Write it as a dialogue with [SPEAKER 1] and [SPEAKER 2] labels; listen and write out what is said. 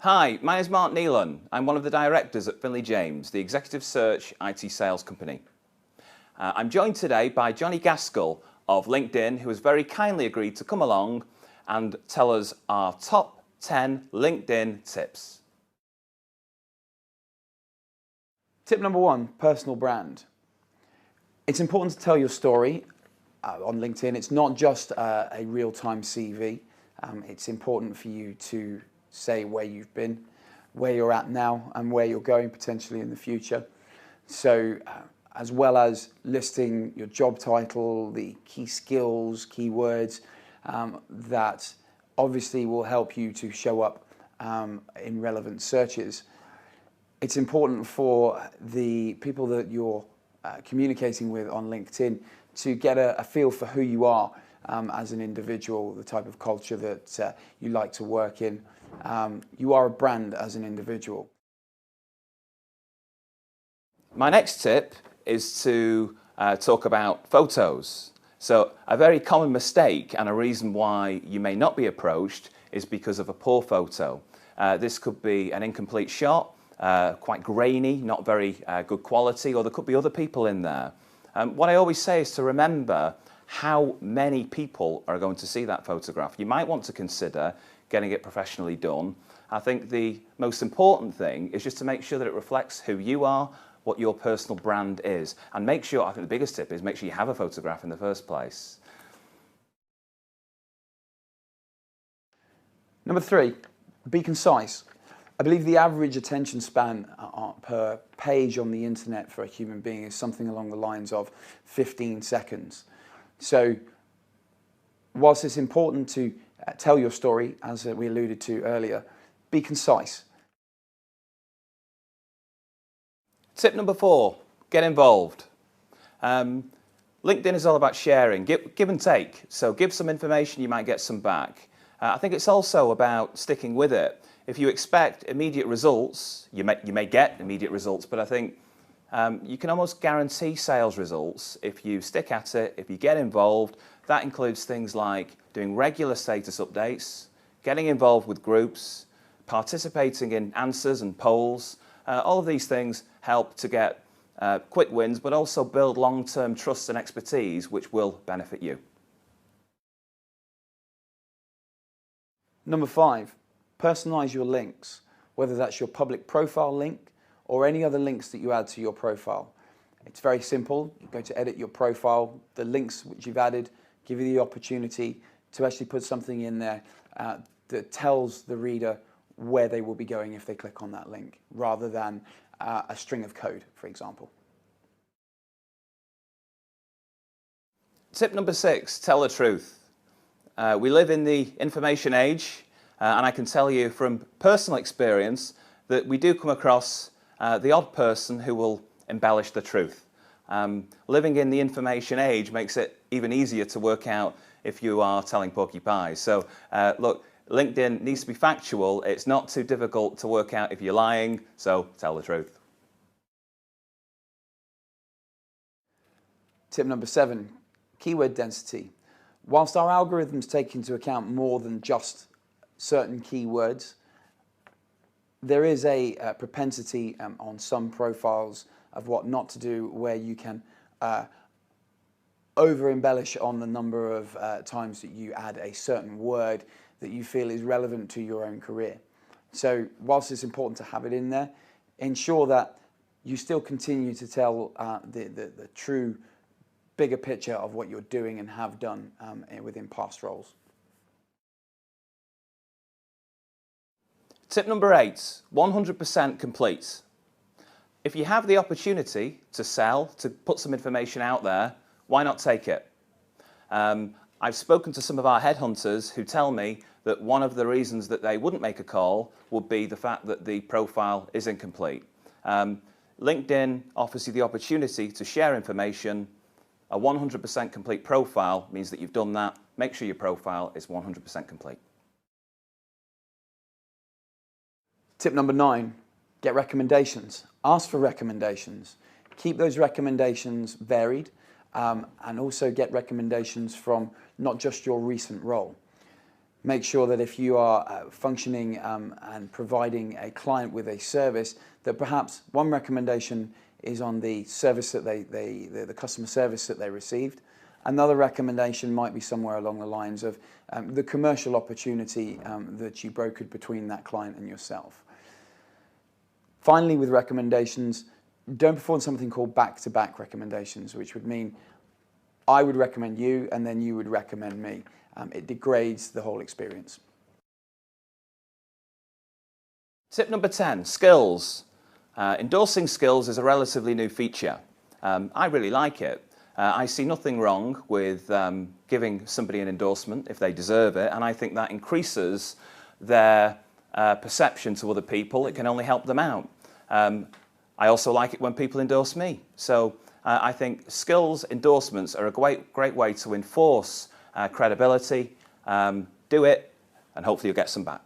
[SPEAKER 1] Hi, my name is Mark Neelan. I'm one of the directors at Finlay, the executive search IT sales company. I'm joined today by Johnny Gaskell of LinkedIn, who has very kindly agreed to come along and tell us our top 10 LinkedIn tips.
[SPEAKER 2] Tip number 1, personal brand. It's important to tell your story on LinkedIn. It's not just a real-time CV. It's important for you to say where you've been, where you're at now, and where you're going potentially in the future. So as well as listing your job title, the key skills, keywords that obviously will help you to show up in relevant searches. It's important for the people that you're communicating with on LinkedIn to get a feel for who you are as an individual, the type of culture that you like to work in. You are a brand as an individual.
[SPEAKER 1] My next tip is to talk about photos. So a very common mistake and a reason why you may not be approached is because of a poor photo. This could be an incomplete shot, quite grainy, not very good quality, or there could be other people in there. What I always say is to remember how many people are going to see that photograph. You might want to consider getting it professionally done. I think the most important thing is just to make sure that it reflects who you are, what your personal brand is, and make sure, I think the biggest tip is make sure you have a photograph in the first place.
[SPEAKER 2] Number 3, be concise. I believe the average attention span per page on the internet for a human being is something along the lines of 15 seconds. So whilst it's important to tell your story, as we alluded to earlier, be concise.
[SPEAKER 1] Tip number 4, get involved. LinkedIn is all about sharing, give and take. So give some information, you might get some back. I think it's also about sticking with it. If you expect immediate results, you may get immediate results, but I think you can almost guarantee sales results if you stick at it, if you get involved. That includes things like doing regular status updates, getting involved with groups, participating in answers and polls. All of these things help to get quick wins, but also build long-term trust and expertise, which will benefit you.
[SPEAKER 2] Number 5, personalize your links, whether that's your public profile link or any other links that you add to your profile. It's very simple. You go to edit your profile, the links which you've added give you the opportunity to actually put something in there that tells the reader where they will be going if they click on that link, rather than a string of code, for example.
[SPEAKER 1] Tip number 6, tell the truth. We live in the information age, and I can tell you from personal experience that we do come across the odd person who will embellish the truth. Living in the information age makes it even easier to work out if you are telling porky pies. So look, LinkedIn needs to be factual. It's not too difficult to work out if you're lying, so tell the truth.
[SPEAKER 2] Tip number 7, keyword density. Whilst our algorithms take into account more than just certain keywords, there is a propensity on some profiles of what not to do, where you can over-embellish on the number of times that you add a certain word that you feel is relevant to your own career. So whilst it's important to have it in there, ensure that you still continue to tell the true bigger picture of what you're doing and have done within past roles.
[SPEAKER 1] Tip number 8, 100% complete. If you have the opportunity to sell, to put some information out there, why not take it? I've spoken to some of our headhunters who tell me that one of the reasons that they wouldn't make a call would be the fact that the profile is incomplete. LinkedIn offers you the opportunity to share information. A 100% complete profile means that you've done that. Make sure your profile is 100% complete.
[SPEAKER 2] Tip number 9, get recommendations. Ask for recommendations. Keep those recommendations varied, and also get recommendations from not just your recent role. Make sure that if you are functioning and providing a client with a service, that perhaps one recommendation is on the service that the customer service that they received. Another recommendation might be somewhere along the lines of the commercial opportunity that you brokered between that client and yourself. Finally, with recommendations, don't perform something called back-to-back recommendations, which would mean I would recommend you and then you would recommend me. It degrades the whole experience.
[SPEAKER 1] Tip number 10, skills. Endorsing skills is a relatively new feature. I really like it. I see nothing wrong with giving somebody an endorsement if they deserve it, and I think that increases their perception to other people. It can only help them out. I also like it when people endorse me. So I think skills endorsements are a great way to enforce credibility. Do it, and hopefully you'll get some back.